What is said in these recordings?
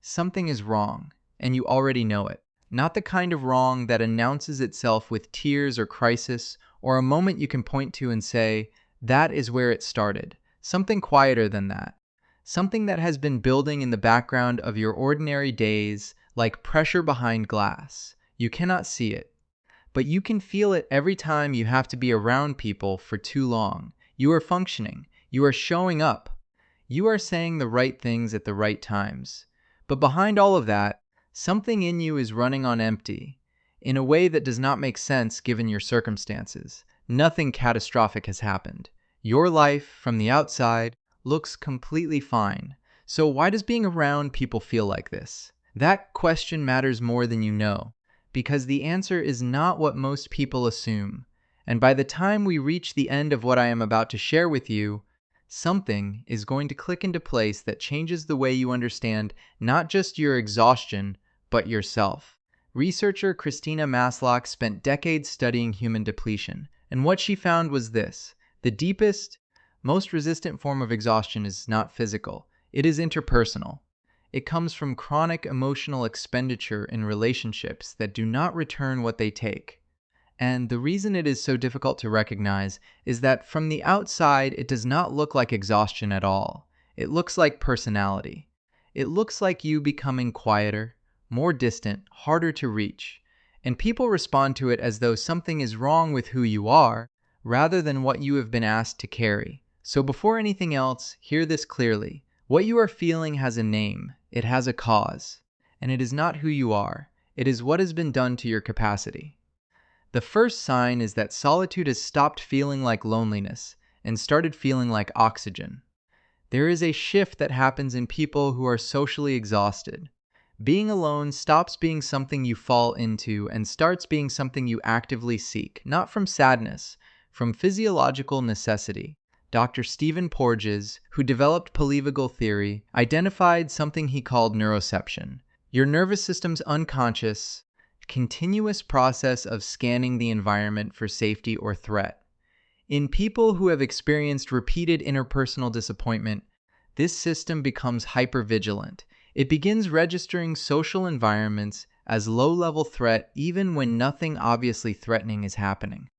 Something is wrong, and you already know it. Not the kind of wrong that announces itself with tears or crisis, or a moment you can point to and say, that is where it started. Something quieter than that. Something that has been building in the background of your ordinary days, like pressure behind glass. You cannot see it, but you can feel it every time you have to be around people for too long. You are functioning. You are showing up. You are saying the right things at the right times. But behind all of that, something in you is running on empty, in a way that does not make sense given your circumstances. Nothing catastrophic has happened. Your life, from the outside, looks completely fine. So why does being around people feel like this? That question matters more than you know, because the answer is not what most people assume. And by the time we reach the end of what I am about to share with you, something is going to click into place that changes the way you understand not just your exhaustion, but yourself. Researcher Christina Maslach spent decades studying human depletion, and what she found was this: the deepest, most resistant form of exhaustion is not physical, it is interpersonal. It comes from chronic emotional expenditure in relationships that do not return what they take. And the reason it is so difficult to recognize is that from the outside, it does not look like exhaustion at all. It looks like personality. It looks like you becoming quieter, more distant, harder to reach. And people respond to it as though something is wrong with who you are, rather than what you have been asked to carry. So before anything else, hear this clearly. What you are feeling has a name. It has a cause. And it is not who you are. It is what has been done to your capacity. The first sign is that solitude has stopped feeling like loneliness and started feeling like oxygen. There is a shift that happens in people who are socially exhausted. Being alone stops being something you fall into and starts being something you actively seek, not from sadness, from physiological necessity. Dr. Stephen Porges, who developed polyvagal theory, identified something he called neuroception, your nervous system's unconscious, continuous process of scanning the environment for safety or threat. In people who have experienced repeated interpersonal disappointment, this system becomes hypervigilant. It begins registering social environments as low-level threat even when nothing obviously threatening is happening.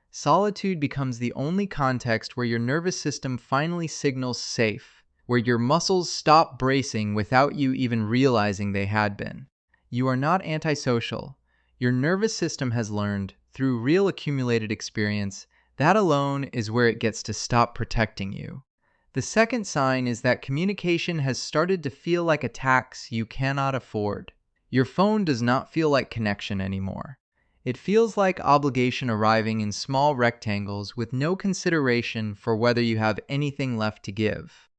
Solitude becomes the only context where your nervous system finally signals safe, where your muscles stop bracing without you even realizing they had been. You are not antisocial. Your nervous system has learned, through real accumulated experience, that alone is where it gets to stop protecting you. The second sign is that communication has started to feel like a tax you cannot afford. Your phone does not feel like connection anymore. It feels like obligation arriving in small rectangles with no consideration for whether you have anything left to give.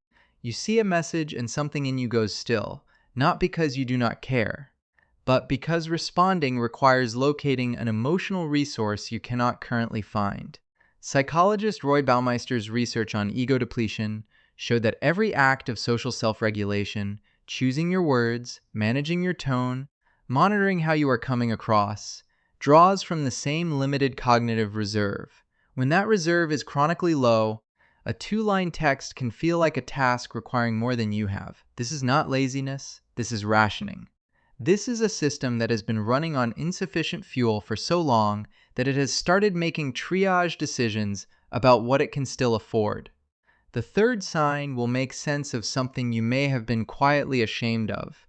You see a message and something in you goes still, not because you do not care, but because responding requires locating an emotional resource you cannot currently find. Psychologist Roy Baumeister's research on ego depletion showed that every act of social self-regulation, choosing your words, managing your tone, monitoring how you are coming across, draws from the same limited cognitive reserve. When that reserve is chronically low, a two-line text can feel like a task requiring more than you have. This is not laziness, this is rationing. This is a system that has been running on insufficient fuel for so long that it has started making triage decisions about what it can still afford. The third sign will make sense of something you may have been quietly ashamed of.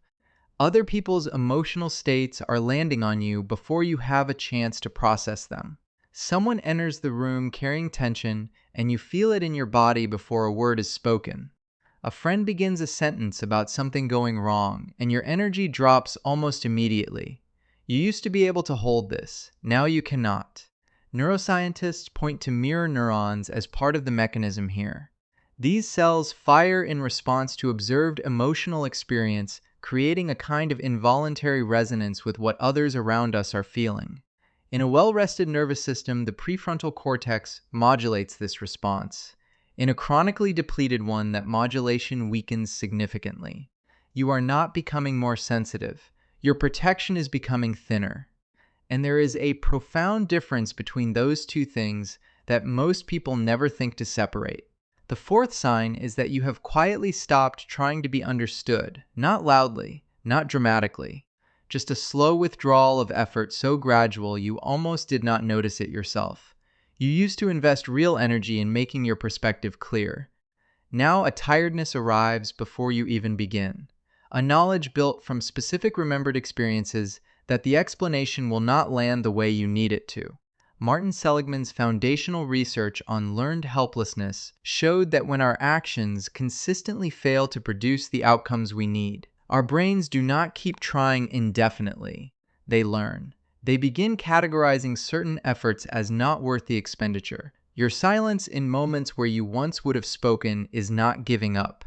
Other people's emotional states are landing on you before you have a chance to process them. Someone enters the room carrying tension, and you feel it in your body before a word is spoken. A friend begins a sentence about something going wrong, and your energy drops almost immediately. You used to be able to hold this. Now you cannot. Neuroscientists point to mirror neurons as part of the mechanism here. These cells fire in response to observed emotional experience, creating a kind of involuntary resonance with what others around us are feeling. In a well-rested nervous system, the prefrontal cortex modulates this response. In a chronically depleted one, that modulation weakens significantly. You are not becoming more sensitive. Your protection is becoming thinner. And there is a profound difference between those two things that most people never think to separate. The fourth sign is that you have quietly stopped trying to be understood, not loudly, not dramatically. Just a slow withdrawal of effort so gradual you almost did not notice it yourself. You used to invest real energy in making your perspective clear. Now a tiredness arrives before you even begin. A knowledge built from specific remembered experiences that the explanation will not land the way you need it to. Martin Seligman's foundational research on learned helplessness showed that when our actions consistently fail to produce the outcomes we need, our brains do not keep trying indefinitely. They learn. They begin categorizing certain efforts as not worth the expenditure. Your silence in moments where you once would have spoken is not giving up.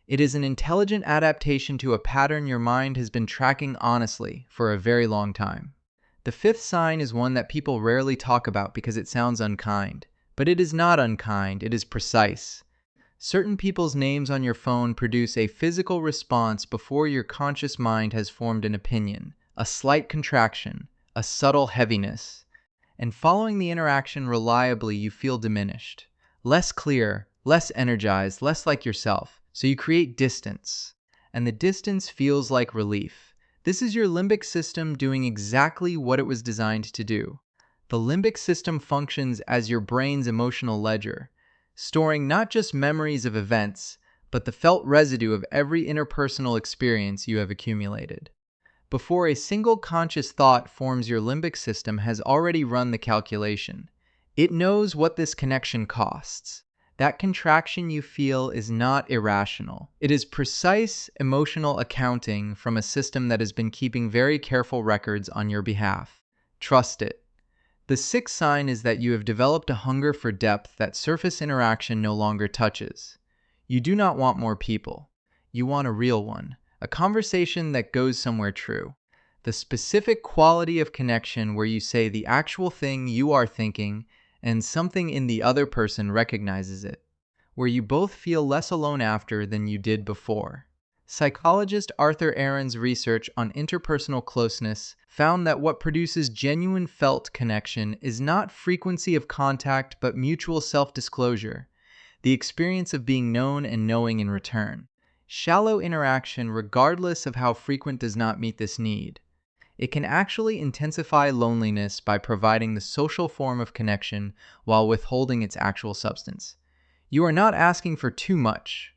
It is an intelligent adaptation to a pattern your mind has been tracking honestly for a very long time. The fifth sign is one that people rarely talk about because it sounds unkind. But it is not unkind, it is precise. Certain people's names on your phone produce a physical response before your conscious mind has formed an opinion, a slight contraction, a subtle heaviness. And following the interaction reliably, you feel diminished, less clear, less energized, less like yourself. So you create distance, and the distance feels like relief. This is your limbic system doing exactly what it was designed to do. The limbic system functions as your brain's emotional ledger, storing not just memories of events, but the felt residue of every interpersonal experience you have accumulated. Before a single conscious thought forms, your limbic system has already run the calculation. It knows what this connection costs. That contraction you feel is not irrational. It is precise emotional accounting from a system that has been keeping very careful records on your behalf. Trust it. The sixth sign is that you have developed a hunger for depth that surface interaction no longer touches. You do not want more people. You want a real one, a conversation that goes somewhere true. The specific quality of connection where you say the actual thing you are thinking and something in the other person recognizes it, where you both feel less alone after than you did before. Psychologist Arthur Aaron's research on interpersonal closeness found that what produces genuine felt connection is not frequency of contact but mutual self-disclosure, the experience of being known and knowing in return. Shallow interaction, regardless of how frequent, does not meet this need. It can actually intensify loneliness by providing the social form of connection while withholding its actual substance. You are not asking for too much.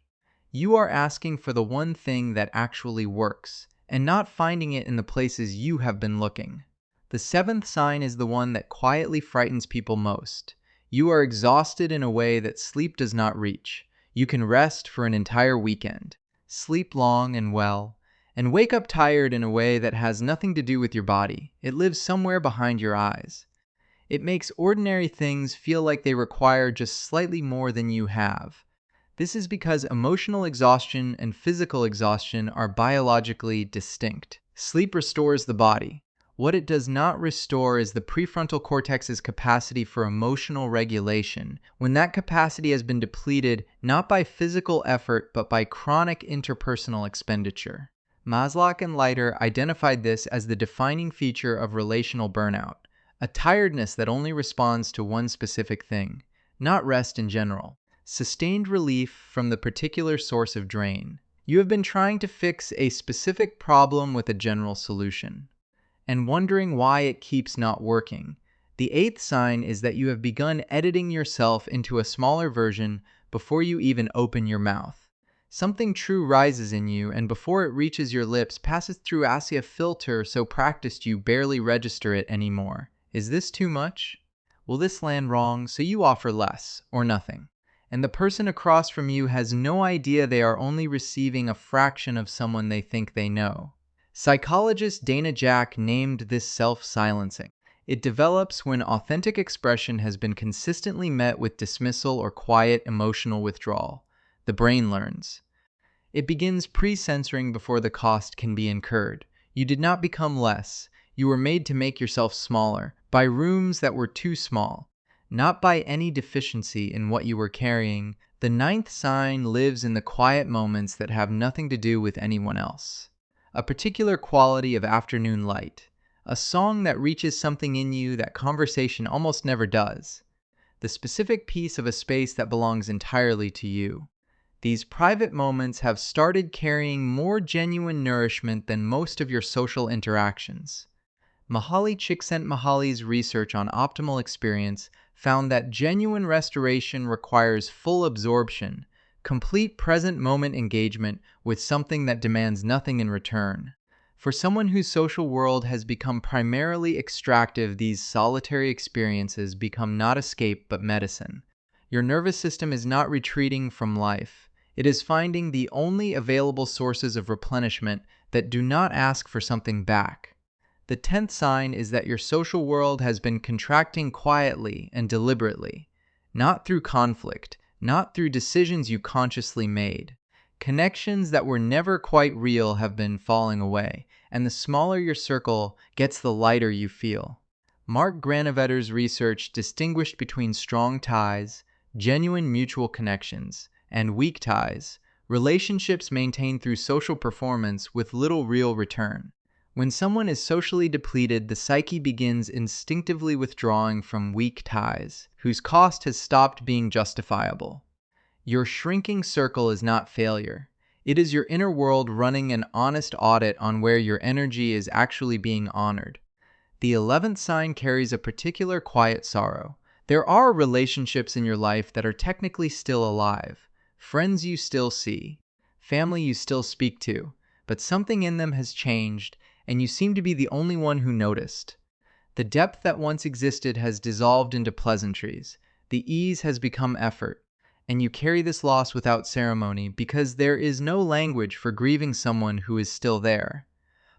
You are asking for the one thing that actually works, and not finding it in the places you have been looking. The seventh sign is the one that quietly frightens people most. You are exhausted in a way that sleep does not reach. You can rest for an entire weekend, sleep long and well, and wake up tired in a way that has nothing to do with your body. It lives somewhere behind your eyes. It makes ordinary things feel like they require just slightly more than you have. This is because emotional exhaustion and physical exhaustion are biologically distinct. Sleep restores the body. What it does not restore is the prefrontal cortex's capacity for emotional regulation, when that capacity has been depleted not by physical effort but by chronic interpersonal expenditure. Maslach and Leiter identified this as the defining feature of relational burnout, a tiredness that only responds to one specific thing, not rest in general. Sustained relief from the particular source of drain. You have been trying to fix a specific problem with a general solution, and wondering why it keeps not working. The eighth sign is that you have begun editing yourself into a smaller version before you even open your mouth. Something true rises in you, and before it reaches your lips, passes through a filter so practiced you barely register it anymore. Is this too much? Will this land wrong? So you offer less, or nothing. And the person across from you has no idea they are only receiving a fraction of someone they think they know. Psychologist Dana Jack named this self-silencing. It develops when authentic expression has been consistently met with dismissal or quiet emotional withdrawal. The brain learns. It begins pre-censoring before the cost can be incurred. You did not become less. You were made to make yourself smaller, by rooms that were too small, not by any deficiency in what you were carrying. The ninth sign lives in the quiet moments that have nothing to do with anyone else. A particular quality of afternoon light, a song that reaches something in you that conversation almost never does, the specific piece of a space that belongs entirely to you. These private moments have started carrying more genuine nourishment than most of your social interactions. Mihaly Csikszentmihalyi's research on optimal experience found that genuine restoration requires full absorption, complete present moment engagement with something that demands nothing in return. For someone whose social world has become primarily extractive, these solitary experiences become not escape but medicine. Your nervous system is not retreating from life. It is finding the only available sources of replenishment that do not ask for something back. The 10th sign is that your social world has been contracting quietly and deliberately, not through conflict, not through decisions you consciously made. Connections that were never quite real have been falling away, and the smaller your circle gets, the lighter you feel. Mark Granovetter's research distinguished between strong ties, genuine mutual connections, and weak ties, relationships maintained through social performance with little real return. When someone is socially depleted, the psyche begins instinctively withdrawing from weak ties, whose cost has stopped being justifiable. Your shrinking circle is not failure. It is your inner world running an honest audit on where your energy is actually being honored. The 11th sign carries a particular quiet sorrow. There are relationships in your life that are technically still alive, friends you still see, family you still speak to, but something in them has changed, and you seem to be the only one who noticed. The depth that once existed has dissolved into pleasantries. The ease has become effort, and you carry this loss without ceremony because there is no language for grieving someone who is still there.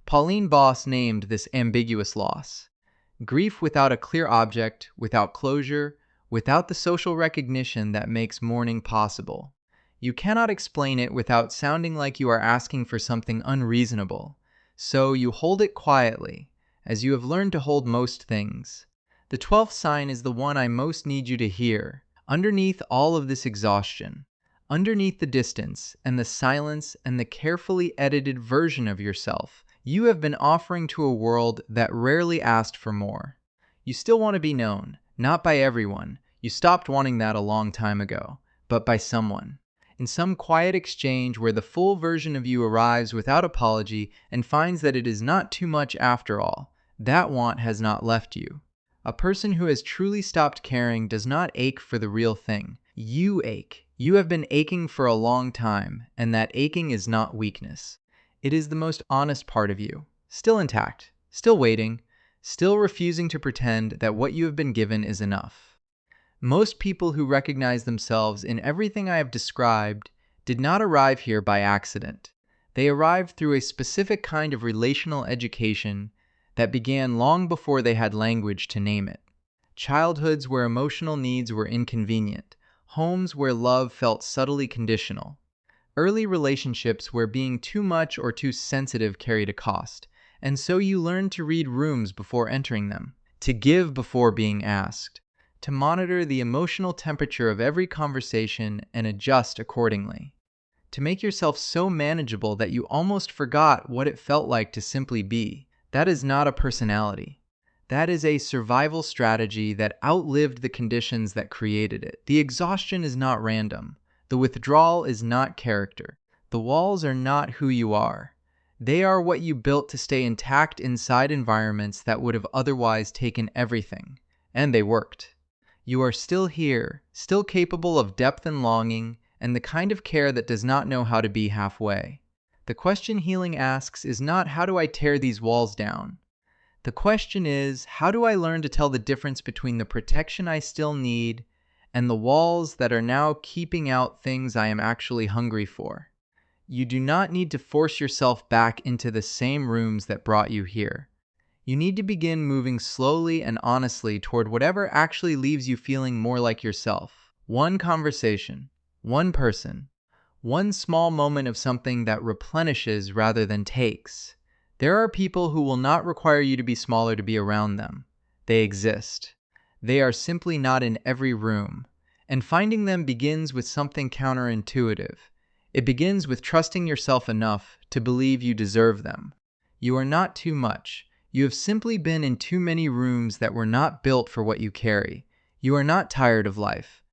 Pauline Boss named this ambiguous loss. Grief without a clear object, without closure, without the social recognition that makes mourning possible. You cannot explain it without sounding like you are asking for something unreasonable. So you hold it quietly, as you have learned to hold most things. The 12th sign is the one I most need you to hear. Underneath all of this exhaustion, underneath the distance and the silence and the carefully edited version of yourself, you have been offering to a world that rarely asked for more. You still want to be known, not by everyone. You stopped wanting that a long time ago, but by someone. In some quiet exchange where the full version of you arrives without apology and finds that it is not too much after all, that want has not left you. A person who has truly stopped caring does not ache for the real thing. You ache. You have been aching for a long time, and that aching is not weakness. It is the most honest part of you, still intact, still waiting, still refusing to pretend that what you have been given is enough. Most people who recognize themselves in everything I have described did not arrive here by accident. They arrived through a specific kind of relational education that began long before they had language to name it. Childhoods where emotional needs were inconvenient, homes where love felt subtly conditional, early relationships where being too much or too sensitive carried a cost, and so you learned to read rooms before entering them, to give before being asked, to monitor the emotional temperature of every conversation and adjust accordingly, to make yourself so manageable that you almost forgot what it felt like to simply be. That is not a personality. That is a survival strategy that outlived the conditions that created it. The exhaustion is not random. The withdrawal is not character. The walls are not who you are. They are what you built to stay intact inside environments that would have otherwise taken everything. And they worked. You are still here, still capable of depth and longing, and the kind of care that does not know how to be halfway. The question healing asks is not, how do I tear these walls down? The question is, how do I learn to tell the difference between the protection I still need and the walls that are now keeping out things I am actually hungry for? You do not need to force yourself back into the same rooms that brought you here. You need to begin moving slowly and honestly toward whatever actually leaves you feeling more like yourself. One conversation, one person, one small moment of something that replenishes rather than takes. There are people who will not require you to be smaller to be around them. They exist. They are simply not in every room. And finding them begins with something counterintuitive. It begins with trusting yourself enough to believe you deserve them. You are not too much. You have simply been in too many rooms that were not built for what you carry. You are not tired of life.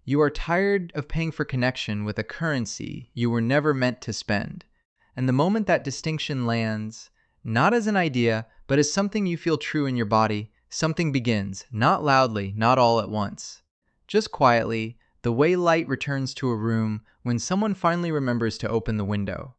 You are tired of paying for connection with a currency you were never meant to spend. And the moment that distinction lands, not as an idea, but as something you feel true in your body, something begins, not loudly, not all at once. Just quietly, the way light returns to a room when someone finally remembers to open the window.